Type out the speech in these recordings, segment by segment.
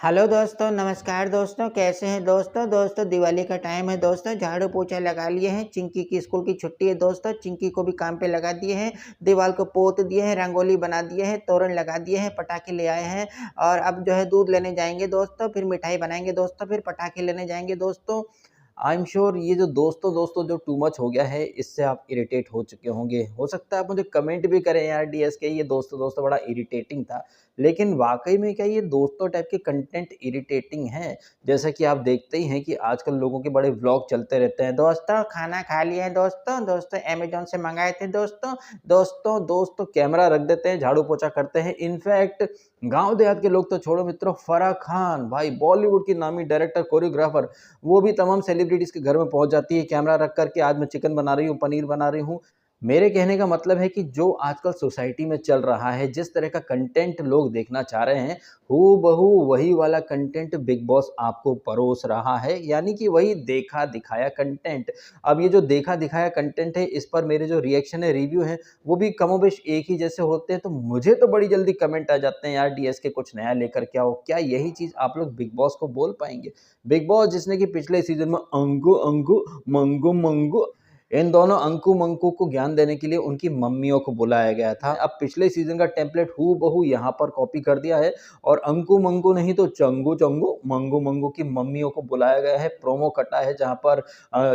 Hello दोस्तों, नमस्कार दोस्तों, कैसे हैं दोस्तों? दोस्तों दिवाली का टाइम है दोस्तों, झाड़ू पोछा लगा लिए हैं, चिंकी की स्कूल की छुट्टी है दोस्तों, चिंकी को भी काम पे लगा दिए हैं, दीवार को पोत दिए हैं, रंगोली बना दिए हैं, तोरण लगा दिए हैं, पटाखे ले आए हैं और अब जो है दूध लेने जाएँगे दोस्तों, फिर मिठाई बनाएँगे दोस्तों, फिर पटाखे लेने जाएँगे दोस्तों। आई एम श्योर ये जो दोस्तों जो टू मच हो गया है, इससे आप इरिटेट हो चुके होंगे। हो सकता है आप मुझे कमेंट भी करें यार डीएसके ये दोस्तों बड़ा इरिटेटिंग था। लेकिन वाक़ई में क्या ये दोस्तों टाइप के कंटेंट इरिटेटिंग हैं? जैसा कि आप देखते ही हैं कि आजकल लोगों के बड़े व्लॉग चलते रहते हैं। दोस्तों खाना खा लिया है दोस्तों, दोस्तों अमेज़न से मँगाए थे दोस्तों, दोस्तों कैमरा रख देते हैं, झाड़ू पोछा करते हैं। इनफैक्ट गाँव देहात के लोग तो छोड़ो मित्रों, फराह खान भाई बॉलीवुड की नामी डायरेक्टर, कोरियोग्राफर, वो भी तमाम सेलिब्रिटीज़ के घर में पहुँच जाती है कैमरा रख कर के, आज मैं चिकन बना रही हूँ, पनीर बना रही हूँ। मेरे कहने का मतलब है कि जो आजकल सोसाइटी में चल रहा है, जिस तरह का कंटेंट लोग देखना चाह रहे हैं, हूबहू वही वाला कंटेंट बिग बॉस आपको परोस रहा है, यानी कि वही देखा-दिखाया कंटेंट। अब ये जो देखा-दिखाया कंटेंट है, इस पर मेरे जो रिएक्शन है, रिव्यू हैं, वो भी कमोबेश एक ही जैसे होते हैं, तो मुझे तो बड़ी जल्दी कमेंट आ जाते हैं, यार डीएसके कुछ नया लेकर के आओ। क्या यही चीज़ आप लोग बिग बॉस को बोल पाएँगे? बिग बॉस जिसने कि पिछले सीज़न में अंकु अंकु, मंगू मंगू इन दोनों अंकु-मंकू को ज्ञान देने के लिए उनकी मम्मियों को बुलाया गया था। अब पिछले सीज़न का टेम्पलेट हूबहू यहाँ पर कॉपी कर दिया है और अंकु-मंकू नहीं तो चंगू-चंगू, मंगू-मंगू की मम्मियों को बुलाया गया है। प्रोमो कटा है जहाँ पर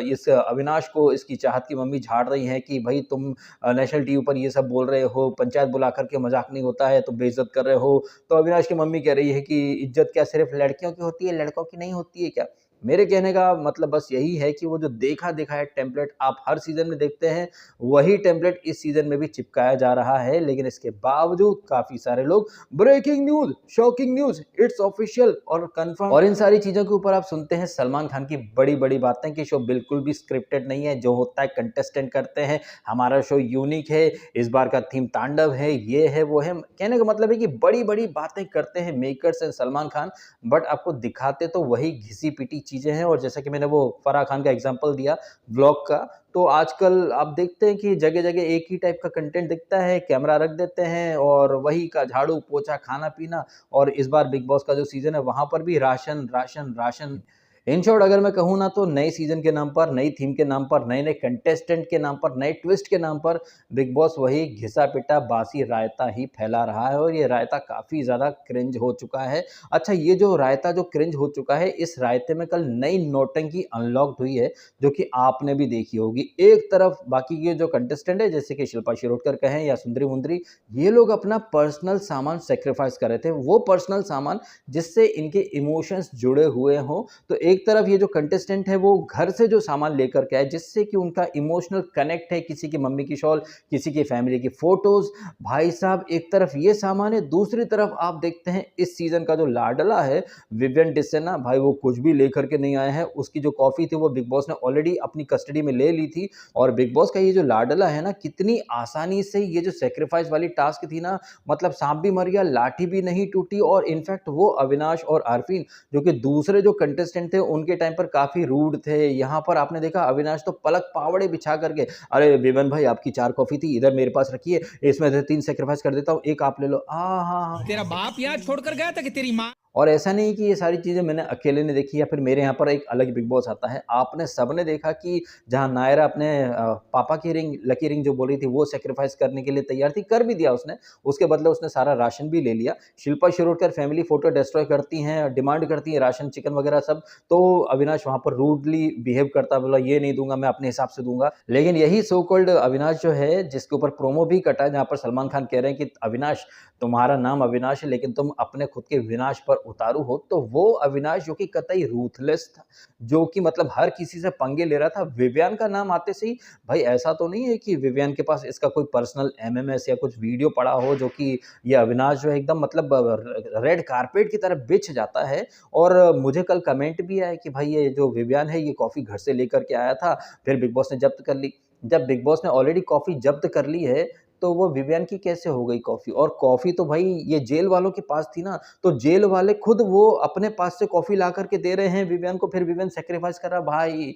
इस अविनाश को इसकी चाहत की मम्मी झाड़ रही हैं कि भई तुम नेशनल टीवी पर ये सब बोल रहे हो, पंचायत बुला कर के मज़ाक नहीं होता है, तुम बेइज़्ज़त कर रहे हो। तो अविनाश की मम्मी कह रही है कि इज़्ज़त क्या सिर्फ़ लड़कियों की होती है, लड़कों की नहीं होती है क्या? मेरे कहने का मतलब बस यही है कि वो जो देखा-दिखाया टेम्पलेट आप हर सीज़न में देखते हैं, वही टेम्पलेट इस सीज़न में भी चिपकाया जा रहा है। लेकिन इसके बावजूद काफ़ी सारे लोग breaking news, shocking news, it's official और कन्फर्म और इन सारी चीज़ों के ऊपर आप सुनते हैं सलमान खान की बड़ी-बड़ी बातें कि शो बिल्कुल भी स्क्रिप्टेड नहीं है, जो होता है कंटेस्टेंट करते हैं, हमारा शो यूनिक है, इस बार का थीम तांडव है, ये है, वो है। कहने का मतलब है कि बड़ी-बड़ी बातें करते हैं makers and Salman Khan, but आपको दिखाते तो वही घिसी-पिटी चीज़ें हैं। और जैसा कि मैंने वो फराह खान का एग्ज़ाम्पल दिया व्लॉग का, तो आजकल आप देखते हैं कि जगह-जगह एक ही टाइप का कंटेंट दिखता है, कैमरा रख देते हैं और वही का झाड़ू, पोछा, खाना-पीना। और इस बार बिग बॉस का जो सीज़न है, वहाँ पर भी ration, ration, ration. In short अगर मैं कहूँ ना तो नए सीज़न के नाम पर, नई थीम के नाम पर, नए-नए कंटेस्टेंट के नाम पर, नए ट्विस्ट के नाम पर बिग बॉस वही घिसा-पिटा बासी रायता ही फैला रहा है और ये रायता काफ़ी ज़्यादा क्रिंज हो चुका है। अच्छा, ये जो रायता जो क्रिंज हो चुका है, इस रायते में कल नई नौटंकी अनलॉक्ड हुई है, जो कि आपने भी देखी होगी। एक तरफ बाकी के जो कंटेस्टेंट है, जैसे कि शिल्पा शिरोडकर कहें या सुंदरी-मुंदरी, ये लोग अपना पर्सनल सामान सैक्रिफाइस कर रहे थे। वो पर्सनल सामान जिससे इनके इमोशंस जुड़े हुए हों। तो एक तरफ ये जो कंटेस्टेंट है, वो घर से जो सामान लेकर के आए, जिससे कि उनका इमोशनल कनेक्ट है, किसी की मम्मी की शॉल, किसी की फैमिली की फ़ोटोज़। भाई साहब, एक तरफ ये सामान है, दूसरी तरफ आप देखते हैं इस सीज़न का जो लाडला है विवियन डिसेना, भाई वो कुछ भी लेकर के नहीं आया है। उसकी जो कॉफ़ी थी वो बिग बॉस ने ऑलरेडी अपनी कस्टडी में ले ली थी। और बिग बॉस का ये जो लाडला है ना, कितनी आसानी से ये जो सैक्रिफाइस वाली टास्क थी ना, मतलब सांप भी मर गया, लाठी भी नहीं टूटी। और इनफैक्ट वो अविनाश और आरफीन, जो कि दूसरे जो कंटेस्टेंट थे, उनके टाइम पर काफ़ी रूड थे। यहाँ पर आपने देखा अविनाश तो पलक पावड़े बिछा करके, अरे विवन भाई आपकी 4 कॉफ़ी थी, इधर मेरे पास रखिए, इसमें से 3 सैक्रिफाइस कर देता हूँ, 1 आप ले लो। हाँ। तेरा बाप यहाँ छोड़कर गया था कि तेरी माँ। और ऐसा नहीं कि ये सारी चीज़ें मैंने अकेले ने देखी या फिर मेरे यहाँ पर एक अलग बिग बॉस आता है। आपने सबने देखा कि जहाँ नायरा अपने पापा की रिंग, लकी रिंग जो बोल रही थी, वो सैक्रिफाइस करने के लिए तैयार थी, कर भी दिया उसने। उसके बदले उसने सारा राशन भी ले लिया। Shilpa Shirodkar family photo destroy करती हैं, डिमांड करती हैं राशन, चिकन वगैरह सब। तो अविनाश वहाँ पर रूडली बिहेव करता, बोला ये नहीं दूँगा, मैं अपने हिसाब से दूँगा। लेकिन यही सो कॉल्ड अविनाश जो है, जिसके ऊपर प्रोमो भी कटा है, जहाँ पर सलमान खान कह रहे हैं कि अविनाश, तुम्हारा नाम अविनाश है, लेकिन तुम अपने खुद के विनाश पर उतारू हो। तो वो अविनाश जो कि कतई रूथलेस था, जो कि मतलब हर किसी से पंगे ले रहा था। विवियन का नाम आते से ही, भाई ऐसा तो नहीं है कि विवियन के पास इसका कोई पर्सनल एमएमएस या कुछ वीडियो पड़ा हो, जो कि ये अविनाश जो है एकदम मतलब रेड कारपेट की तरह बिछ जाता है। और मुझे कल कमेंट भी आया कि भाई ये जो विवियन है, ये कॉफ़ी घर से लेकर के आया था, फिर बिग बॉस ने जब्त कर ली। जब बिग बॉस ने ऑलरेडी कॉफ़ी जब्त कर ली है, तो वो विवियन की कैसे हो गई कॉफ़ी? और कॉफ़ी तो भाई ये जेल वालों के पास थी ना, तो जेल वाले खुद वो अपने पास से कॉफ़ी ला कर के दे रहे हैं विवियन को, फिर विवियन सैक्रिफाइस कर रहा है। भाई,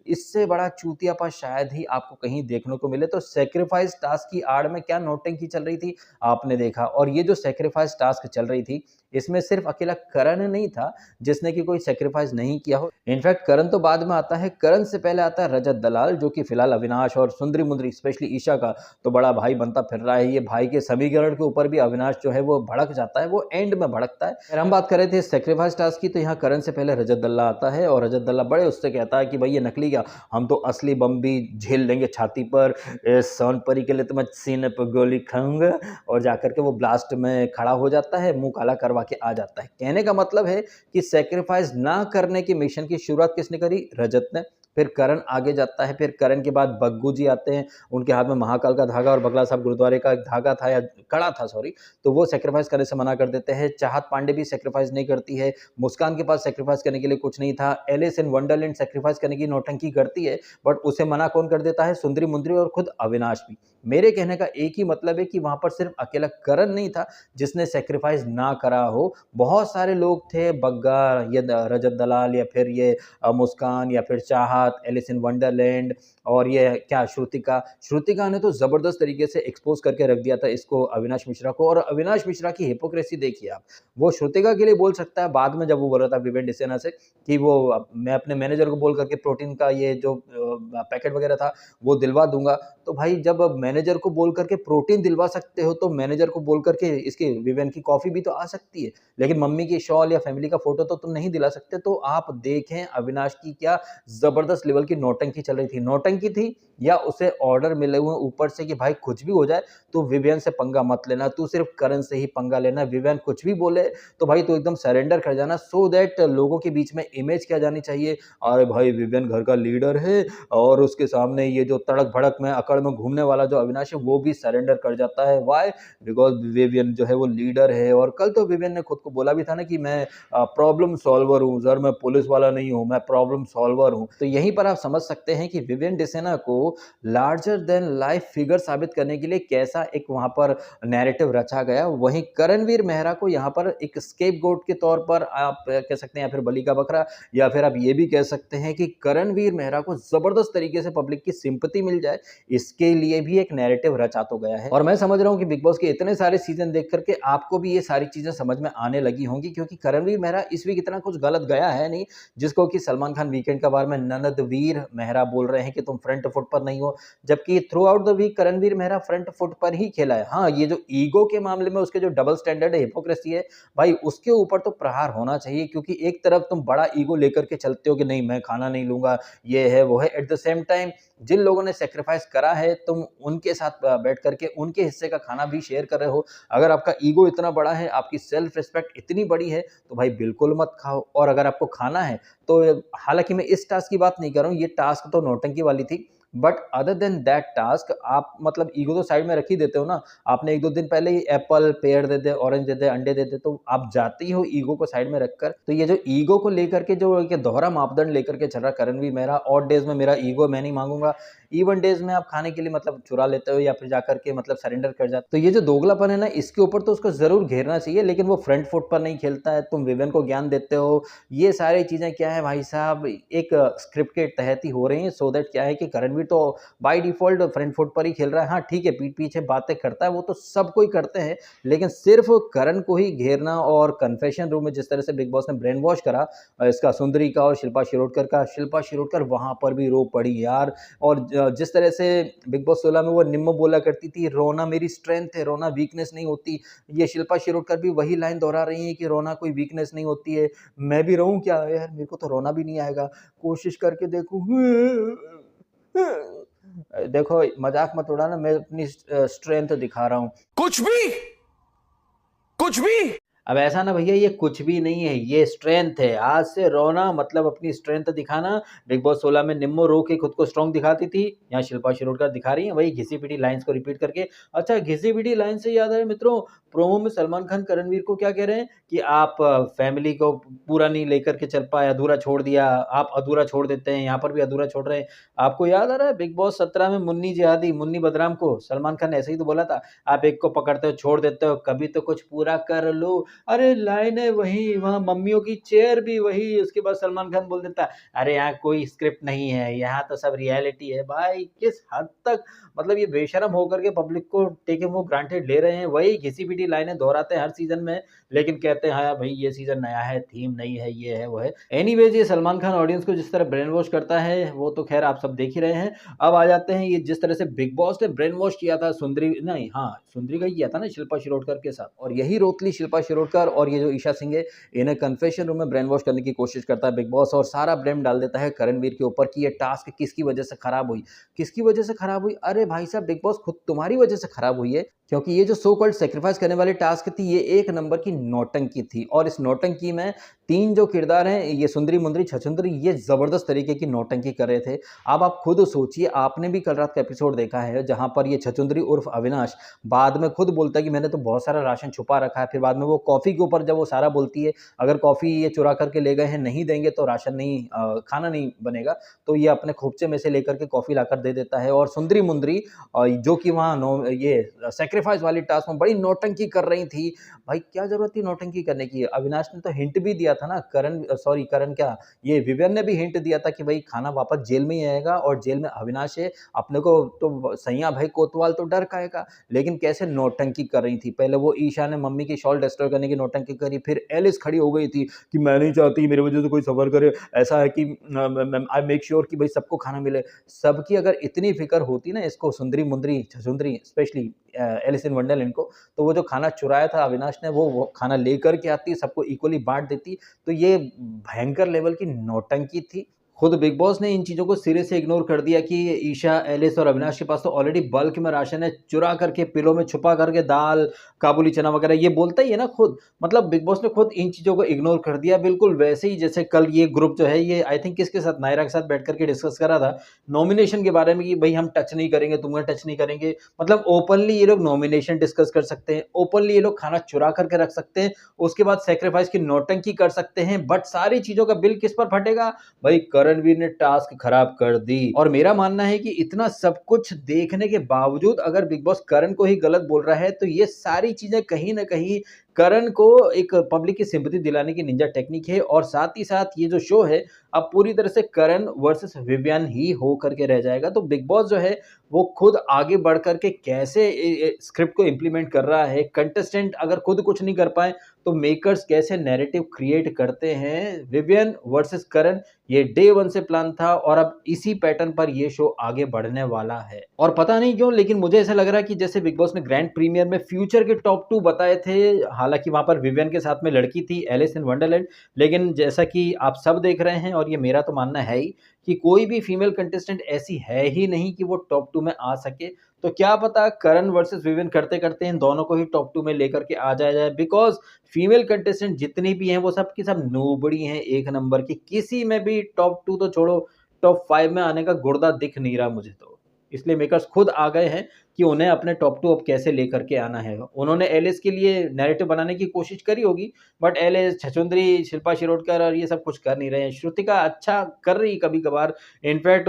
इससे बड़ा चूतियापा शायद ही आपको कहीं देखने को मिले। तो सैक्रिफाइस टास्क की आड़ में क्या नौटंकी चल रही थी, आपने देखा। और ये जो सैक्रिफाइस टास्क चल रही थी, इसमें सिर्फ अकेला करण नहीं था जिसने कि कोई सैक्रिफाइस नहीं किया हो। इनफैक्ट करण तो बाद में आता है, करण से पहले आता है रजत दलाल, जो कि फिलहाल अविनाश और सुंदरी मुंदरी स्पेशली ईशा का तो बड़ा भाई बनता फिर रहा है। ये भाई के समीकरण के ऊपर भी अविनाश जो है वो भड़क जाता है, वो एंड में भड़कता है। अगर हम बात कर रहे थे सैक्रिफाइस टास्क की, तो यहाँ करण से पहले रजत दल्ला आता है और रजत दल्ला बड़े उससे कहता है कि भाई ये नकली क्या, हम तो असली बम भी झेल लेंगे छाती पर, सोनपरी के लिए तो मैं सीने पर गोली खाऊंगा। और जाकर के वो ब्लास्ट में खड़ा हो जाता है, मुंह काला करवा के आ जाता है। कहने का मतलब है कि सैक्रिफाइस ना करने की मिशन की शुरुआत किसने करी? रजत ने। फिर करण आगे जाता है, फिर करण के बाद बग्गू जी आते हैं, उनके हाथ में महाकाल का धागा और बगला साहब गुरुद्वारे का एक धागा था या कड़ा था सॉरी, तो वो सैक्रिफाइस करने से मना कर देते हैं। चाहत पांडे भी सैक्रिफाइस नहीं करती है, मुस्कान के पास सैक्रिफाइस करने के लिए कुछ नहीं था। एलिस इन वंडरलैंड सैक्रिफाइस करने की नौटंकी करती है, बट उसे मना कौन कर देता है? सुंदरी मुंदरी और खुद अविनाश भी। मेरे कहने का एक ही मतलब है कि वहां पर सिर्फ अकेला करण नहीं था जिसने सैक्रिफाइस ना करा हो, बहुत सारे लोग थे, बग्गा, ये रजत दलाल, या फिर ये मुस्कान, या फिर चाहत, एलिस इन वंडरलैंड, और ये क्या श्रुतिका। श्रुतिका ने तो जबरदस्त तरीके से एक्सपोज करके रख दिया था इसको, अविनाश मिश्रा को। और अविनाश मिश्रा की हिपोक्रेसी देखिए आप, वो श्रुतिका के लिए बोल सकता है बाद में, जब वो बोल रहा था विवेन डिसेना से कि वो मैं अपने मैनेजर को बोल करके प्रोटीन का ये जो पैकेट वगैरह था वो दिलवा दूंगा। तो भाई जब मैनेजर को बोल करके प्रोटीन दिलवा सकते हो, तो मैनेजर को बोल करके इसकी विवेन की कॉफी भी तो आ सकती है, लेकिन मम्मी की शॉल या फैमिली का फोटो तो तुम नहीं दिला सकते। तो आप देखें अविनाश की क्या जबरदस्त लेवल की नौटंकी चल रही थी। नौटंकी थी या उसे ऑर्डर मिले हुए ऊपर से कि भाई कुछ भी हो जाए तो विवियन से पंगा मत लेना, तू सिर्फ करण से ही पंगा लेना, विवियन कुछ भी बोले तो भाई तू एकदम सरेंडर कर जाना, सो दैट लोगों के बीच में इमेज क्या जानी चाहिए, अरे भाई विवियन घर का लीडर है और उसके सामने ये जो तड़क भड़क में अकड़ में घूमने वाला जो अविनाश है वो भी सरेंडर कर जाता है। वाई? बिकॉज विवियन जो है वो लीडर है। और कल तो विवियन ने खुद को बोला भी था ना कि मैं प्रॉब्लम सॉल्वर हूँ सर, मैं पुलिस वाला नहीं हूँ, मैं प्रॉब्लम सॉल्वर हूँ। तो यहीं पर आप समझ सकते हैं कि विवियन डिसेना को लार्जर देन लाइफ फिगर साबित करने के लिए कैसा एक वहां पर नैरेटिव रचा गया। वहीं करणवीर मेहरा को यहाँ पर एक स्केपगोट के तौर पर आप कह सकते हैं, या फिर बलि का बकरा, या फिर आप ये भी कह सकते हैं कि करणवीर मेहरा को जबरदस्त तरीके से पब्लिक की सिंपैथी मिल जाए, इसके लिए भी एक नैरेटिव रचा तो गया है। और मैं समझ रहा हूँ कि बिग बॉस के इतने सारे सीजन देख करके आपको भी ये सारी चीजें समझ में आने लगी होंगी, क्योंकि करणवीर मेहरा इस वीक इतना कुछ गलत गया है नहीं, जिसको कि सलमान खान वीकेंड का बार में ननदवीर मेहरा बोल रहे हैं कि तुम फ्रंट फुट पर नहीं हो, जबकि throughout the week Karanveer Mehra front foot पर ही खेला है। हाँ, ये जो ईगो के मामले में उसके जो डबल स्टैंडर्ड है, हिपोक्रेसी है, भाई उसके ऊपर तो प्रहार होना चाहिए, क्योंकि एक तरफ तुम बड़ा ईगो लेकर के चलते हो कि नहीं मैं खाना नहीं लूंगा, ये है वो है, एट द सेम टाइम जिन लोगों ने सेक्रीफाइस करा है तुम उनके साथ बैठ करके उनके हिस्से का खाना भी शेयर कर रहे हो। अगर आपका ईगो इतना बड़ा है, आपकी सेल्फ रिस्पेक्ट इतनी बड़ी है, तो भाई बिल्कुल मत खाओ। और अगर आपको खाना है तो हालांकि मैं इस टास्क की बात नहीं कर रहा हूँ, ये टास्क तो नौटंकी वाली थी, but other than that task आप मतलब ईगो तो साइड में रख ही देते हो ना। आपने 1-2 दिन पहले ही एप्पल, पेड़ दे दे, ऑरेंज दे दे, अंडे दे दे, तो आप जाते ही हो ईगो को साइड में रखकर। तो ये जो ईगो को लेकर के जो ये दोहरा मापदंड लेकर के चल रहा करणवीर मेहरा, ऑड डेज में मेरा ईगो मैं नहीं मांगूंगा, इवन डेज में आप खाने के लिए मतलब चुरा लेते हो या फिर जाकर के मतलब सरेंडर कर जाते हो। तो ये जो दोगलापन है ना, इसके ऊपर तो उसको जरूर घेरना चाहिए, लेकिन वो फ्रंट फुट पर नहीं खेलता है, तुम विवेन को ज्ञान देते हो, ये सारी चीजें क्या है भाई साहब, एक स्क्रिप्ट के तहत ही हो रही है। सो दैट क्या है कि करणवीर तो बाय डिफॉल्ट फ्रंट फुट पर ही खेल रहा है। हाँ ठीक है, पीठ पीछे बातें करता है, वो तो सब कोई करते हैं, लेकिन सिर्फ करण को ही घेरना, और कन्फेशन रूम में जिस तरह से बिग बॉस ने ब्रेन वॉश करा इसका सुंदरी का और शिल्पा शिरोडकर का, शिल्पा शिरोडकर वहां पर भी रो पड़ी यार। और जिस तरह से बिग बॉस 16 में वो निम्मो बोला करती थी, रोना मेरी स्ट्रेंथ है, रोना वीकनेस नहीं होती, ये शिल्पा शिरोडकर भी वही लाइन दोहरा रही है कि रोना कोई वीकनेस नहीं होती है। मैं भी रहूं क्या यार, मेरे को तो रोना भी नहीं आएगा, कोशिश करके देखूं। देखो मजाक मत उड़ाना, मैं अपनी स्ट्रेंथ दिखा रहा हूँ। कुछ भी कुछ भी अब ऐसा ना भैया, ये कुछ भी नहीं है, ये स्ट्रेंथ है। आज से रोना मतलब अपनी स्ट्रेंथ दिखाना। बिग बॉस 16 में निम्मो रो के खुद को स्ट्रॉन्ग दिखाती थी, यहाँ शिल्पा शिरोडकर दिखा रही है वही घिसी पिटी लाइंस को रिपीट करके। अच्छा, घिसी पिटी लाइन से याद है मित्रों, प्रोमो में सलमान खान करणवीर को क्या कह रहे हैं कि आप फैमिली को पूरा नहीं लेकर के चल पाए, अधूरा छोड़ दिया, आप अधूरा छोड़ देते हैं, यहाँ पर भी अधूरा छोड़ रहे हैं। आपको याद आ रहा है बिग बॉस 17 में मुन्नी जिहादी, मुन्नी बदनाम को सलमान खान ने ऐसे ही तो बोला था, आप एक को पकड़ते हो छोड़ देते हो, कभी तो कुछ पूरा कर लो। अरे लाइनें वही, वहाँ मम्मियों की चेयर भी वही, उसके बाद सलमान खान बोल देता अरे यहाँ कोई स्क्रिप्ट नहीं है, यहाँ तो सब रियलिटी है। भाई किस हद तक मतलब ये बेशर्म होकर के पब्लिक को टेकन फॉर ग्रांटेड ले रहे हैं, वही घिसी-पिटी लाइनें दोहराते हैं हर सीज़न में, लेकिन कहते हैं हाँ भाई ये सीज़न नया है, थीम नई है, ये है, वो है। एनीवेज़ ये सलमान खान ऑडियंस को जिस तरह ब्रेन वॉश करता है, वो तो ख़ैर आप सब देख ही रहे हैं। अब आ जाते हैं ये जिस तरह से बिग बॉस ने ब्रेन वॉश किया था सुंदरी का ही किया था ना शिल्पा शिरोडकर के साथ, और यही रोतली शिल्पा शिरोडकर और ये जो ईशा सिंह है, इन्हें कन्फेशन रूम में ब्रेन वॉश करने की कोशिश करता है बिग बॉस, और सारा ब्लेम डाल देता है करणवीर के ऊपर कि ये टास्क किसकी वजह से खराब हुई। किसकी वजह से खराब हुई? अरे भाई साहब बिग बॉस खुद तुम्हारी वजह से खराब हुई है, क्योंकि ये जो सो कॉल्ड सैक्रिफाइस करने वाली टास्क थी, ये एक नंबर की नौटंकी थी, और इस नौटंकी में 3 जो किरदार हैं, ये सुंदरी मुंदरी छछुंदरी, ये ज़बरदस्त तरीके की नौटंकी कर रहे थे। अब आप खुद सोचिए, आपने भी कल रात का एपिसोड देखा है जहाँ पर ये छछुंदरी उर्फ अविनाश बाद में खुद बोलता है कि मैंने तो बहुत सारा राशन छुपा रखा है, फिर बाद में वो कॉफ़ी के ऊपर जब वो सारा बोलती है अगर कॉफ़ी ये चुरा करके ले गए हैं, नहीं देंगे तो राशन नहीं खाना नहीं बनेगा, तो ये अपने खोपचे में से लेकर के कॉफ़ी लाकर दे देता है। और सुंदरी मुंदरी जो कि वहाँ ये सैक्रिफाइस वाली टास्क में बड़ी नौटंकी कर रही थी। भाई क्या ज़रूरत थी नौटंकी करने की? अविनाश ने तो हिंट भी दिया था ना, ये विवेन ने भी हिंट दिया था कि भाई खाना वापस जेल में ही आएगा, और जेल में अविनाश है, अपने को तो सैया भाई कोतवाल तो डर खाएगा। लेकिन कैसे नौटंकी कर रही थी, पहले वो ईशा ने मम्मी की शॉल डिस्ट्रॉय करने की नौटंकी करी, फिर एलिस खड़ी हो गई थी कि मैं नहीं चाहती मेरी वजह से कोई सफ़र करे, ऐसा है कि आई मेक श्योर कि भाई सबको खाना मिले। सबकी अगर इतनी फिक्र होती ना इसको सुंदरी मुंदरी छछुंदरी स्पेशली एलिस इन वंडरलैंड को, तो वो जो खाना चुराया था अविनाश ने वो खाना लेकर के आती, सबको इक्वली बाँट देती। तो ये भयंकर लेवल की नौटंकी थी। खुद बिग बॉस ने इन चीज़ों को सिरे से इग्नोर कर दिया कि ईशा, एलिस और अविनाश के पास तो ऑलरेडी बल्क में राशन है, चुरा करके पिलो में छुपा करके दाल, काबुली चना वगैरह ये बोलता ही है ना खुद। मतलब बिग बॉस ने खुद इन चीज़ों को इग्नोर कर दिया, बिल्कुल वैसे ही जैसे कल ये ग्रुप जो है, ये आई थिंक किसके साथ, नायरा के साथ बैठ करके डिस्कस करा था नॉमिनेशन के बारे में कि भाई हम टच नहीं करेंगे, तुम्हें टच नहीं करेंगे। मतलब ओपनली ये लोग नॉमिनेशन डिस्कस कर सकते हैं, ओपनली ये लोग खाना चुरा करके रख सकते हैं, उसके बाद सैक्रिफाइस की नौटंकी कर सकते हैं, बट सारी चीज़ों का बिल किस पर फटेगा? भाई करणवीर ने टास्क खराब कर दी। और मेरा मानना है कि इतना सब कुछ देखने के बावजूद अगर बिग बॉस करण को ही गलत बोल रहा है, तो ये सारी चीजें कहीं ना कहीं करण को एक पब्लिक की सिंपैथी दिलाने की निंजा टेक्निक है, और साथ ही साथ ये जो शो है अब पूरी तरह से करण वर्सेस विवियन ही हो करके रह जाएगा। तो बिग बॉस जो है वो खुद आगे बढ़ करके कैसे स्क्रिप्ट को इम्प्लीमेंट कर रहा है, कंटेस्टेंट अगर खुद कुछ नहीं कर पाए तो मेकर्स कैसे नैरेटिव क्रिएट करते हैं। विवियन वर्सेस करण ये डे 1 से प्लान था, और अब इसी पैटर्न पर ये शो आगे बढ़ने वाला है। और पता नहीं क्यों, लेकिन मुझे ऐसा लग रहा है कि जैसे बिग बॉस ने ग्रैंड प्रीमियर में फ्यूचर के टॉप 2 बताए थे, हालांकि वहां पर विवियन के साथ में लड़की थी एलिस इन वंडरलैंड, लेकिन जैसा कि आप सब देख रहे हैं और ये मेरा तो मानना है ही कि कोई भी फीमेल कंटेस्टेंट ऐसी है ही नहीं कि वो टॉप 2 में आ सके। तो क्या पता करण वर्सेस विवियन करते करते इन दोनों को ही टॉप 2 में लेकर के आ जाया जाए, बिकॉज फीमेल कंटेस्टेंट जितनी भी हैं वो सब की सब नोबड़ी हैं, एक नंबर की। किसी में भी टॉप 2 तो छोड़ो, टॉप 5 में आने का गुर्दा दिख नहीं रहा मुझे तो। इसलिए मेकर्स खुद आ गए हैं कि उन्हें अपने टॉप 2 अब कैसे लेकर के आना है। उन्होंने एलिस के लिए नैरेटिव बनाने की कोशिश करी होगी, बट एलिस, छछुंदरी, शिल्पा शिरोडकर और ये सब कुछ कर नहीं रहे हैं। श्रुतिका अच्छा कर रही कभी कभार, इनफैक्ट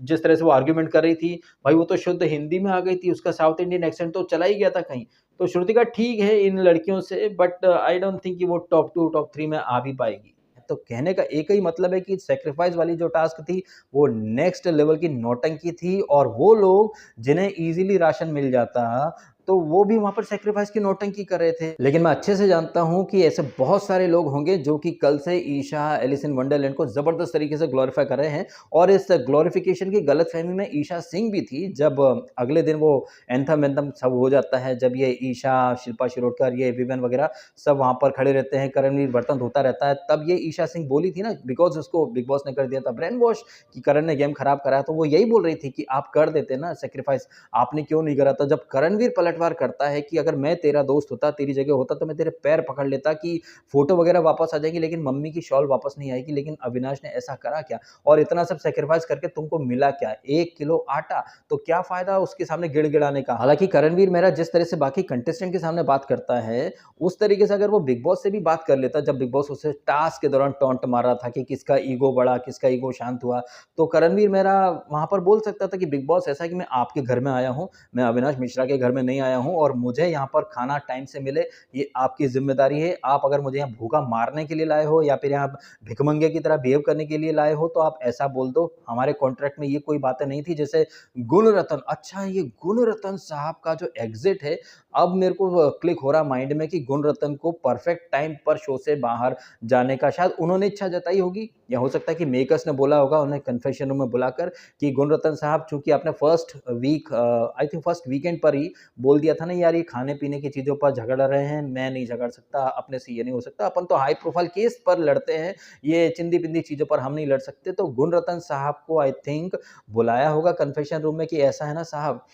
जिस तरह से वो आर्ग्यूमेंट कर रही थी, भाई वो तो शुद्ध हिंदी में आ गई थी, उसका साउथ इंडियन एक्सेंट तो चला ही गया था कहीं। तो श्रुतिका ठीक है इन लड़कियों से, बट आई डोंट थिंक कि वो टॉप 2 टॉप 3 में आ भी पाएगी। तो कहने का एक ही मतलब है कि सैक्रिफाइस वाली जो टास्क थी वो नेक्स्ट लेवल की नौटंकी थी, और वो लोग जिन्हें इजीली राशन मिल जाता तो वो भी वहां पर सैक्रिफाइस की नौटंकी कर रहे थे। लेकिन मैं अच्छे से जानता हूं कि ऐसे बहुत सारे लोग होंगे जो कि कल से ईशा, एलिस इन वंडरलैंड को जबरदस्त तरीके से ग्लोरीफाई कर रहे हैं, और इस ग्लोरिफिकेशन की गलतफहमी में ईशा सिंह भी थी। जब अगले दिन वो एंथम वेंथम सब हो जाता है, जब ये ईशा, शिल्पा शिरोडकर, ये विवेन वगैरह सब वहां पर खड़े रहते हैं, करणवीर बर्तन धोता रहता है, तब ये ईशा सिंह बोली थी ना, बिकॉज उसको बिग बॉस ने कर दिया था ब्रेन वॉश कि करण ने गेम खराब करा, तो वो यही बोल रही थी कि आप कर देते ना सेक्रीफाइस, आपने क्यों नहीं करा था। जब करणवीर पलट पलटवार करता है कि अगर मैं तेरा दोस्त होता, तेरी जगह होता तो मैं तेरे पैर पकड़ लेता कि फ़ोटो वगैरह वापस आ जाएगी लेकिन मम्मी की शॉल वापस नहीं आएगी। लेकिन अविनाश ने ऐसा करा क्या? और इतना सब सैक्रिफाइस करके तुमको मिला क्या? 1 किलो आटा, तो क्या फ़ायदा उसके सामने गिड़गिड़ाने का? हालाँकि करणवीर मेहरा जिस तरह से बाकी कंटेस्टेंट के सामने बात करता है, उस तरीके से अगर वो बिग बॉस से भी बात कर लेता, जब बिग बॉस उसे टास्क के दौरान टॉन्ट मार रहा था कि किसका ईगो बढ़ा, किसका ईगो शांत हुआ, तो करणवीर मेहरा वहाँ पर बोल सकता था कि बिग बॉस ऐसा है कि मैं आपके घर में आया हूँ, मैं अविनाश मिश्रा के घर में नहीं आया हूँ और मुझे यहाँ पर खाना टाइम से मिले, ये आपकी ज़िम्मेदारी है। आप अगर मुझे यहाँ भूखा मारने के लिए लाए हो या फिर यहाँ भिखमंगे की तरह बिहेव करने के लिए लाए हो, तो आप ऐसा बोल दो। हमारे कॉन्ट्रैक्ट में ये कोई बातें नहीं थी। जैसे गुणरत्न, अच्छा ये गुणरत्न साहब का जो एग्ज़िट है, अब मेरे को क्लिक हो रहा माइंड में कि गुणरत्न को परफेक्ट टाइम पर शो से बाहर जाने का शायद उन्होंने इच्छा जताई होगी, या हो सकता है कि मेकर्स ने बोला होगा उन्हें कन्फेशन रूम में बुलाकर कि गुणरत्न साहब, चूँकि आपने first week I think first weekend पर ही बोल दिया था ना यार, ये खाने-पीने की चीज़ों पर झगड़ रहे हैं, मैं नहीं झगड़ सकता, अपने से ये नहीं हो सकता, अपन तो हाई प्रोफाइल केस पर लड़ते हैं, ये चिंदी-पिंदी चीज़ों पर हम नहीं लड़ सकते। तो गुणरत्न साहब को आई थिंक बुलाया होगा कन्फेशन रूम में कि ऐसा है ना साहब,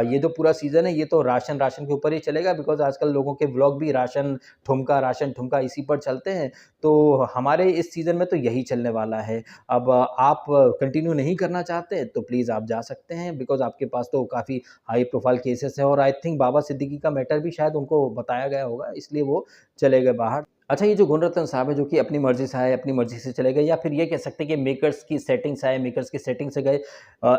ये जो पूरा सीज़न है ये तो राशन के ऊपर ही चलेगा, बिकॉज़ आजकल लोगों के व्लॉग भी राशन ठुमका इसी पर चलते हैं, तो हमारे इस सीज़न में तो यही चलने वाला है। अब आप कंटिन्यू नहीं करना चाहते तो प्लीज़ आप जा सकते हैं, बिकॉज़ आपके पास तो काफ़ी हाई प्रोफाइल केसेस हैं और आई थिंक बाबा सिद्दीकी का मैटर भी शायद उनको बताया गया होगा, इसलिए वो चले गए बाहर। अच्छा, ये जो गुणरत्न साहब है जो कि अपनी मर्ज़ी से आए, अपनी मर्ज़ी से चले गए, या फिर ये कह सकते हैं कि मेकर्स की सेटिंग से आए, मेकर्स की सेटिंग से गए।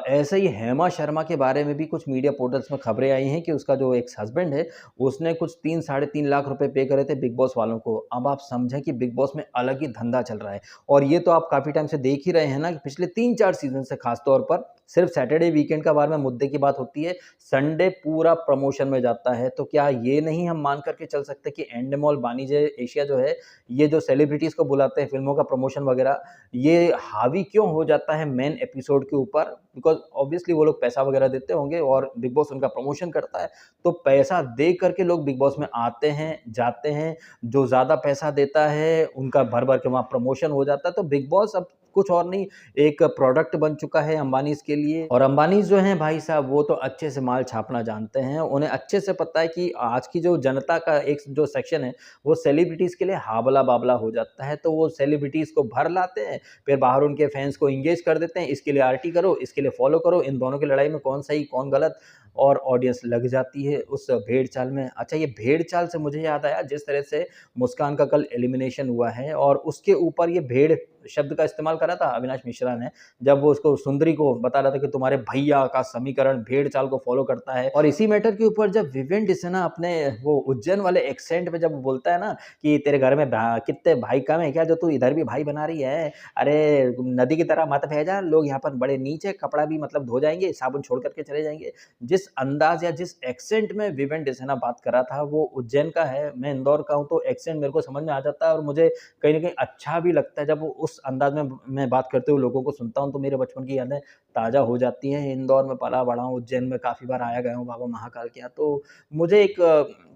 ऐसे ही हेमा शर्मा के बारे में भी कुछ मीडिया पोर्टल्स में खबरें आई हैं कि उसका जो एक्स हस्बैंड है, उसने कुछ 3 साढ़े 3 लाख रुपए पे करे थे बिग बॉस वालों को। अब आप समझें कि बिग बॉस में अलग ही धंधा चल रहा है और ये तो आप काफ़ी टाइम से देख ही रहे हैं ना कि पिछले 3-4 सीज़न से ख़ास तौर पर सिर्फ सैटरडे वीकेंड का बार में मुद्दे की बात होती है, संडे पूरा प्रमोशन में जाता है। तो क्या ये नहीं हम मान करके चल सकते कि एंडेमॉल वाणिज्य एशिया जो है, ये जो सेलिब्रिटीज़ को बुलाते हैं फ़िल्मों का प्रमोशन वगैरह, ये हावी क्यों हो जाता है मेन एपिसोड के ऊपर? बिकॉज़ ऑब्वियसली वो लोग पैसा वगैरह देते होंगे और बिग बॉस उनका प्रमोशन करता है, तो पैसा दे कर के लोग बिग बॉस में आते हैं, जाते हैं। जो ज़्यादा पैसा देता है, उनका भर-भर के वहाँ प्रमोशन हो जाता है। तो बिग बॉस अब कुछ और नहीं, एक प्रोडक्ट बन चुका है अंबानीज़ के लिए, और अंबानीज़ जो हैं भाई साहब, वो तो अच्छे से माल छापना जानते हैं। उन्हें अच्छे से पता है कि आज की जो जनता का एक जो सेक्शन है, वो सेलिब्रिटीज़ के लिए हावला-बावला हो जाता है, तो वो सेलिब्रिटीज़ को भर लाते हैं, फिर बाहर उनके फैन्स को एंगेज कर देते हैं, इसके लिए आरटी करो, इसके लिए फॉलो करो, इन दोनों की लड़ाई में कौन सही, कौन गलत, और ऑडियंस लग जाती है उस भेड़-चाल में। अच्छा, ये भेड़-चाल से मुझे याद आया, जिस तरह से मुस्कान का कल एलिमिनेशन हुआ है और उसके ऊपर ये भेड़ शब्द का इस्तेमाल करा था अविनाश मिश्रा ने, जब वो उसको सुंदरी को बता रहा था कि तुम्हारे भैया का समीकरण भेड़-चाल को फॉलो करता है। और इसी मैटर के ऊपर जब विवेन डिसेना अपने वो उज्जैन वाले एक्सेंट में जब वो बोलता है ना कि तेरे घर में कितने भाई कम है क्या जो तू इधर भी भाई बना रही है? अरे नदी की तरह मत बह जा, लोग यहाँ पर बड़े नीच है, कपड़ा भी मतलब धो जाएँगे, साबुन छोड़ कर के चले जाएँगे। जिस अंदाज़ या जिस एक्सेंट में विवेन डिसेना बात कर रहा था, वो उज्जैन का है, मैं इंदौर का हूँ, तो एक्सेंट मेरे को समझ में आ जाता है और मुझे कहीं न कहीं अच्छा भी लगता है। जब वो उस अंदाज़ में मैं बात करते हुए लोगों को सुनता हूँ, तो मेरे बचपन की यादें ताज़ा हो जाती हैं। इंदौर में पला-बड़ा हूँ, उज्जैन में काफ़ी बार आया गया हूँ बाबा महाकाल के यहाँ, तो मुझे एक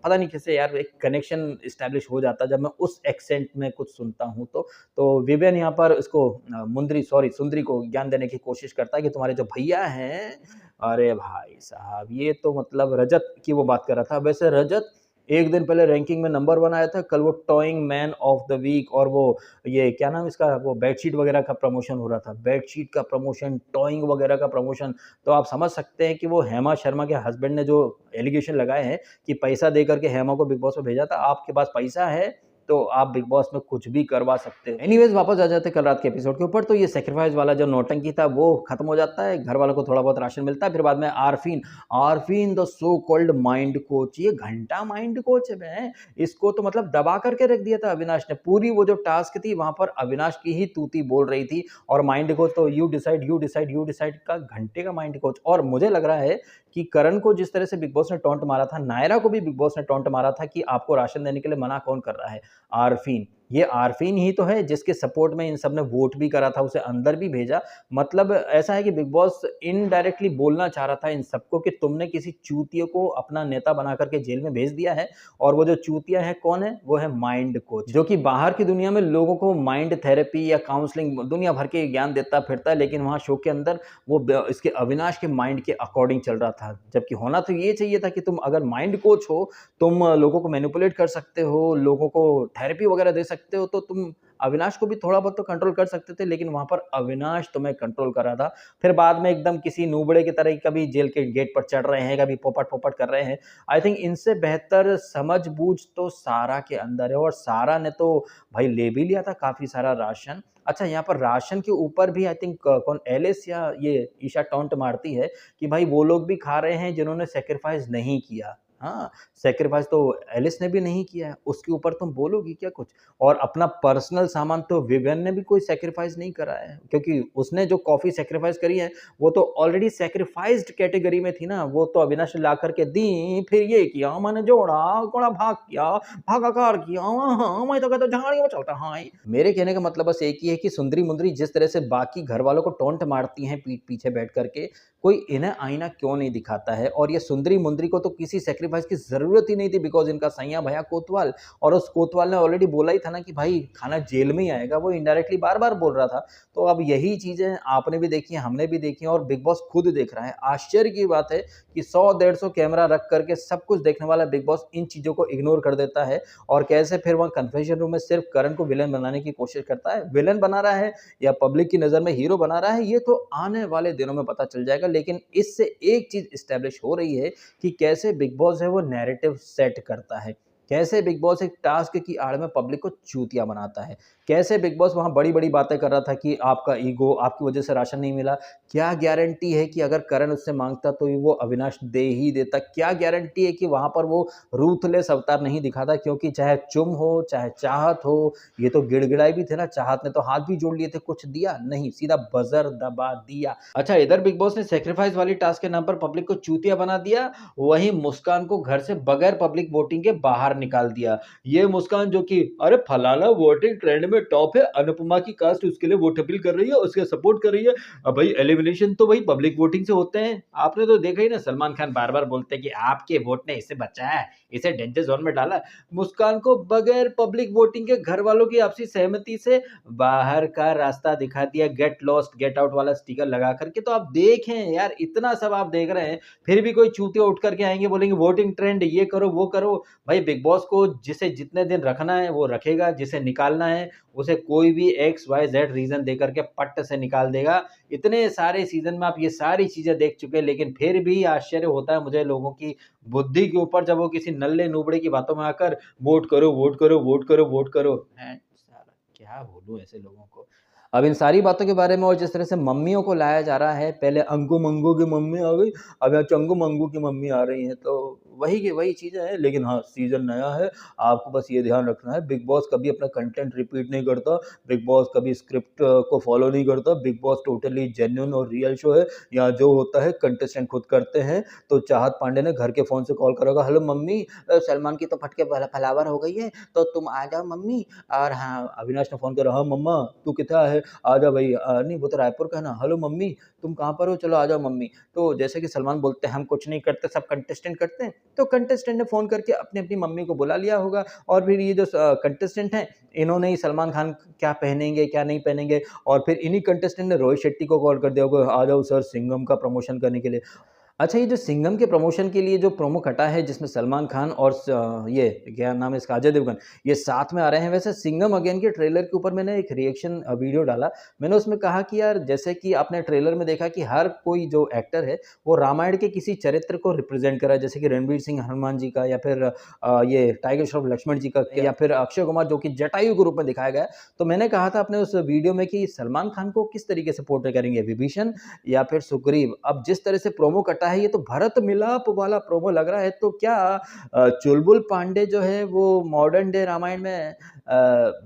पता नहीं कैसे यार एक कनेक्शन एस्टेब्लिश हो जाता है जब मैं उस एक्सेंट में कुछ सुनता हूँ तो। तो विवेन यहाँ पर इसको सुंदरी को ज्ञान देने की कोशिश करता है कि तुम्हारे जो भैया हैं, अरे भाई साहब, ये तो मतलब रजत की वो बात कर रहा था। वैसे रजत एक दिन पहले रैंकिंग में नंबर 1 आया था, कल वो towing man of the week, और वो ये क्या नाम इसका, वो बेडशीट वगैरह का प्रमोशन हो रहा था। बेडशीट का प्रमोशन, टॉइंग वगैरह का प्रमोशन, तो आप समझ सकते हैं कि वो हेमा शर्मा के हस्बैंड ने जो एलिगेशन लगाए हैं कि पैसा दे करके हेमा को बिग बॉस में भेजा था। आपके पास पैसा है तो आप बिग बॉस में कुछ भी करवा सकते हो। एनीवेज़, वापस आ जाते हैं कल रात के एपिसोड के ऊपर। तो ये सैक्रिफाइस वाला जो नौटंकी था वो खत्म हो जाता है, घर वालों को थोड़ा बहुत राशन मिलता है। फिर बाद में Arfeen the so called mind coach, ये घंटा माइंड कोच है, इसको तो मतलब दबा करके रख दिया था अविनाश ने। पूरी वो जो टास्क थी वहाँ पर अविनाश की ही तूती बोल रही थी, और माइंड कोच तो यू डिसाइड का घंटे का माइंड कोच। और मुझे लग रहा है कि करण को जिस तरह से बिग बॉस ने टॉन्ट मारा था, नायरा को भी बिग बॉस ने टॉन्ट मारा था कि आपको राशन देने के लिए मना कौन कर रहा है? आरफीन। ये आरफीन ही तो है जिसके सपोर्ट में इन सब ने वोट भी करा था, उसे अंदर भी भेजा। मतलब ऐसा है कि बिग बॉस इनडायरेक्टली बोलना चाह रहा था इन सबको कि तुमने किसी चूतिए को अपना नेता बना करके जेल में भेज दिया है, और वो जो चूतिया है कौन है, वो है माइंड कोच, जो कि बाहर की दुनिया में लोगों को माइंड थेरेपी या काउंसलिंग दुनिया भर के ज्ञान देता फिरता है, लेकिन वहाँ शो के अंदर वो इसके अविनाश के माइंड के अकॉर्डिंग चल रहा था। जबकि होना तो ये चाहिए था कि तुम अगर माइंड कोच हो, तुम लोगों को मैनिपुलेट कर सकते हो, लोगों को थेरेपी वगैरह दे सकते हो, तो तुम अविनाश को भी थोड़ा बहुत तो कंट्रोल कर सकते थे, लेकिन वहाँ पर अविनाश तुम्हें कंट्रोल कर रहा था। फिर बाद में एकदम किसी नूबड़े की तरह कभी जेल के गेट पर चढ़ रहे हैं, कभी पोपट-पोपट कर रहे हैं। आई थिंक इनसे बेहतर समझ-बूझ तो सारा के अंदर है, और सारा ने तो भाई ले भी लिया था काफ़ी सारा राशन। अच्छा, यहाँ पर राशन के ऊपर भी आई थिंक कौन एलिस या ये ईशा टॉन्ट मारती है कि भाई वो लोग भी खा रहे हैं जिन्होंने सैक्रिफाइस नहीं किया। हाँ, सैक्रिफाइस तो एलिस ने भी नहीं किया है, उसके ऊपर तुम बोलोगी क्या कुछ? और अपना पर्सनल सामान तो विवियन ने भी कोई सैक्रिफाइस नहीं करा है, क्योंकि उसने जो कॉफ़ी सैक्रिफाइस करी है, वो तो ऑलरेडी सैक्रिफाइस्ड कैटेगरी में थी ना, वो तो अविनाश ला कर के दी, फिर ये किया, मैंने जोड़ा, घोड़ा भाग किया, भागाकार किया, हाँ, मैं तो कहता झाड़ियों में चलता, हाँ। मेरे कहने का मतलब बस एक ही है कि सुंदरी-मुंदरी जिस तरह से बाकी घर वालों को टॉन्ट मारती हैं पीठ पीछे बैठ कर के, कोई इन्हें आईना क्यों नहीं दिखाता है? और ये सुंदरी-मुंदरी को तो किसी सैक्रिफाइस की ज़रूरत ही नहीं थी, बिकॉज़ इनका सैयां भैया कोतवाल, और उस कोतवाल ने ऑलरेडी बोला ही था ना कि भाई खाना जेल में ही आएगा, वो इनडायरेक्टली बार-बार बोल रहा था। तो अब यही चीज़ें आपने भी देखी हैं, हमने भी देखी हैं, और बिग बॉस खुद देख रहा है। आश्चर्य की बात है कि 100-150 कैमरा रख करके सब कुछ देखने वाला बिग बॉस इन चीज़ों को इग्नोर कर देता है, और कैसे फिर वहाँ कन्फेशन रूम में सिर्फ करण को विलेन बनाने की कोशिश करता है। विलेन बना रहा है या पब्लिक की नज़र में हीरो बना रहा है, ये तो आने वाले दिनों में पता चल जाएगा। लेकिन इससे एक चीज़ एस्टेब्लिश हो रही है कि कैसे बिग बॉस है वो नैरेटिव सेट करता है। कैसे बिग बॉस एक टास्क की आड़ में पब्लिक को चूतिया बनाता है। कैसे बिग बॉस वहाँ बड़ी-बड़ी बातें कर रहा था कि आपका ईगो, आपकी वजह से राशन नहीं मिला। क्या गारंटी है कि अगर करण उससे माँगता तो वो अविनाश दे ही देता? क्या गारंटी है कि वहाँ पर वो रूथलेस अवतार नहीं दिखाता? क्योंकि चाहे चुम हो, चाहे चाहत हो, ये तो गिड़गिड़ाए भी थे ना, चाहत ने तो हाथ भी जोड़ लिए थे, कुछ दिया? नहीं, सीधा बज़र दबा दिया। अच्छा, इधर बिग बॉस ने सैक्रिफाइस वाली टास्क के नाम पर पब्लिक को चूतिया बना दिया, वहीं मुस्कान को घर से बगैर पब्लिक वोटिंग के बाहर निकाल दिया। ये मुस्कान जो कि अरे फलाना वोटिंग ट्रेंड में टॉप है, अनुपमा की कास्ट उसके लिए वोट अपील कर रही है, उसके सपोर्ट कर रही है। अब भाई एलिमिनेशन तो भाई पब्लिक वोटिंग से होते हैं। आपने तो देखा ही ना, सलमान खान बार-बार बोलते हैं कि आपके वोट ने इसे बचाया है, इसे डेंजर ज़ोन में डाला। मुस्कान को बगैर पब्लिक वोटिंग के घर वालों की आपसी सहमति से बाहर का रास्ता दिखा दिया, गेट लॉस्ट गेट आउट वाला स्टिकर लगा करके। तो आप देखें यार, इतना सब आप देख रहे हैं, फिर भी कोई चूतिया उठ करके आएँगे, बोलेंगे वोटिंग ट्रेंड ये करो, वो करो। भाई बिग बॉस को जिसे जितने दिन रखना है वो रखेगा, जिसे निकालना है उसे कोई भी एक्स वाई जेड रीज़न देकर के पट्ट से निकाल देगा। इतने सारे सीज़न में आप ये सारी चीज़ें देख चुके हैं, लेकिन फिर भी आश्चर्य होता है मुझे लोगों की बुद्धि के ऊपर, जब वो किसी नल्ले-नुबड़े की बातों में आकर वोट करो, वोट करो, वोट करो, वोट करो। हैं साला, क्या बोलूँ ऐसे लोगों को। अब इन सारी बातों के बारे में, और जिस तरह से मम्मियों को लाया जा रहा है, पहले अंकु-मंगू की मम्मी आ गई, अब यहाँ चंगू-मंगू की मम्मी आ रही हैं, तो वही की वही चीज़ें हैं। लेकिन हाँ, सीज़न नया है, आपको बस ये ध्यान रखना है, बिग बॉस कभी अपना कंटेंट रिपीट नहीं करता, बिग बॉस कभी स्क्रिप्ट को फॉलो नहीं करता, बिग बॉस टोटली जेन्युइन और रियल शो है। यहाँ जो होता है कंटेस्टेंट खुद करते हैं। तो चाहत पांडे ने घर के फ़ोन से कॉल करा होगा, हेलो मम्मी, सलमान की तो फटके फलावर हो गई है, तो तुम आ जाओ मम्मी। और हाँ, अविनाश ने फ़ोन करा, हाँ मम्मा तू कितना है, आ जा भाई। नहीं वो तो रायपुर का है ना, हेलो मम्मी तुम कहाँ पर हो, चलो आ जाओ मम्मी। तो जैसे कि सलमान बोलते हैं हम कुछ नहीं करते, सब कंटेस्टेंट करते हैं, तो कंटेस्टेंट ने फ़ोन करके अपनी अपनी मम्मी को बुला लिया होगा। और फिर ये जो कंटेस्टेंट हैं, इन्होंने ही सलमान खान क्या पहनेंगे क्या नहीं पहनेंगे, और फिर इन्हीं कंटेस्टेंट ने रोहित शेट्टी को कॉल कर दिया होगा, आ जाओ सर सिंघम का प्रमोशन करने के लिए। अच्छा, ये जो सिंघम के प्रमोशन के लिए जो प्रोमो कटा है, जिसमें सलमान खान और ये क्या नाम है इसका, अजय देवगन, ये साथ में आ रहे हैं। वैसे सिंघम अगेन के ट्रेलर के ऊपर मैंने एक रिएक्शन वीडियो डाला। मैंने उसमें कहा कि यार, जैसे कि आपने ट्रेलर में देखा कि हर कोई जो एक्टर है वो रामायण के किसी चरित्र को रिप्रेजेंट कर रहा है, जैसे कि रणवीर सिंह हनुमान जी का, या फिर ये टाइगर श्रॉफ लक्ष्मण जी का, या फिर अक्षय कुमार जो कि जटायु के रूप में दिखाया गया है। तो मैंने कहा था अपने उस वीडियो में कि सलमान खान को किस तरीके से पोर्ट्रे करेंगे, विभीषण या फिर सुग्रीव। अब जिस तरह से प्रोमो कटा है ये तो भरत मिलाप वाला प्रोमो लग रहा है। तो क्या चुलबुल पांडे जो है वो मॉडर्न डे रामायण में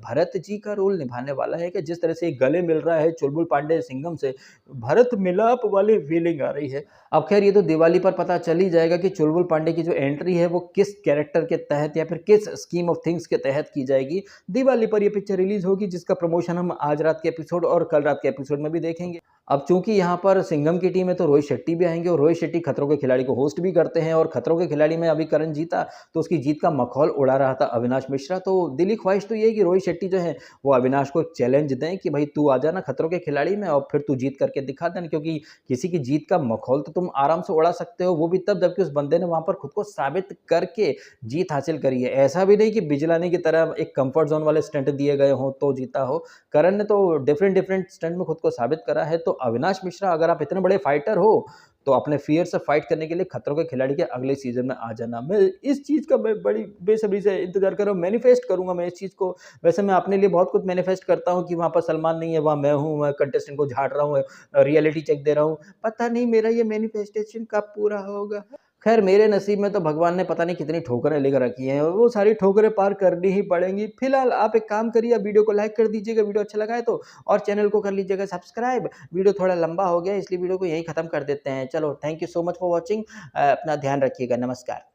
भरत जी का रोल निभाने वाला है? कि जिस तरह से गले मिल रहा है चुलबुल पांडे सिंघम से, भरत मिलाप वाली फीलिंग आ रही है। अब खैर ये तो दिवाली पर पता चल ही जाएगा कि चुलबुल पांडे की जो एंट्री है वो किस कैरेक्टर के तहत या फिर किस स्कीम ऑफ थिंग्स के तहत की जाएगी। दिवाली पर ये पिक्चर रिलीज होगी, जिसका प्रमोशन हम आज रात के एपिसोड और कल रात के एपिसोड में भी देखेंगे। अब चूंकि यहाँ पर सिंघम की टीम है तो रोहित शेट्टी भी आएंगे, और रोहित शेट्टी खतरों के खिलाड़ी को होस्ट भी करते हैं, और खतरों के खिलाड़ी में अभी करण जीता तो उसकी जीत का मखौल उड़ा रहा था अविनाश मिश्रा। तो दिली ख्वाहिश तो ये है कि रोहित शेट्टी जो है वो अविनाश को एक चैलेंज दें कि भाई तू आ जाना खतरों के खिलाड़ी में और फिर तू जीत करके दिखा देना, क्योंकि किसी की जीत का मखौल तो तुम आराम से उड़ा सकते हो, वो भी तब जबकि उस बंदे ने वहां पर खुद को साबित करके जीत हासिल करी है। ऐसा भी नहीं कि बिजलानी की तरह एक कंफर्ट जोन वाले स्टंट दिए गए हों तो जीता हो। करण ने तो डिफरेंट स्टंट में खुद को साबित करा है। तो अविनाश मिश्रा, अगर आप इतने बड़े फाइटर हो तो अपने फियर से फाइट करने के लिए खतरों के खिलाड़ी के अगले सीजन में आ जाना। मैं इस चीज़ का बड़ी बेसब्री से इंतजार कर रहा हूँ, मैनिफेस्ट करूंगा मैं इस चीज़ को। वैसे मैं अपने लिए बहुत कुछ मैनिफेस्ट करता हूँ कि वहाँ पर सलमान नहीं है, वहाँ मैं हूँ, मैं कंटेस्टेंट को झाड़ रहा हूँ, रियलिटी चेक दे रहा हूँ। पता नहीं मेरा ये मैनिफेस्टेशन कब पूरा होगा। खैर मेरे नसीब में तो भगवान ने पता नहीं कितनी ठोकरें लेकर रखी हैं, वो सारी ठोकरें पार करनी ही पड़ेंगी। फिलहाल आप एक काम करिए, वीडियो को लाइक कर दीजिएगा, वीडियो अच्छा लगा है तो, और चैनल को कर लीजिएगा सब्सक्राइब। वीडियो थोड़ा लंबा हो गया इसलिए वीडियो को यहीं खत्म कर देते हैं। चलो, thank you so much for watching. अपना ध्यान रखिएगा। नमस्कार।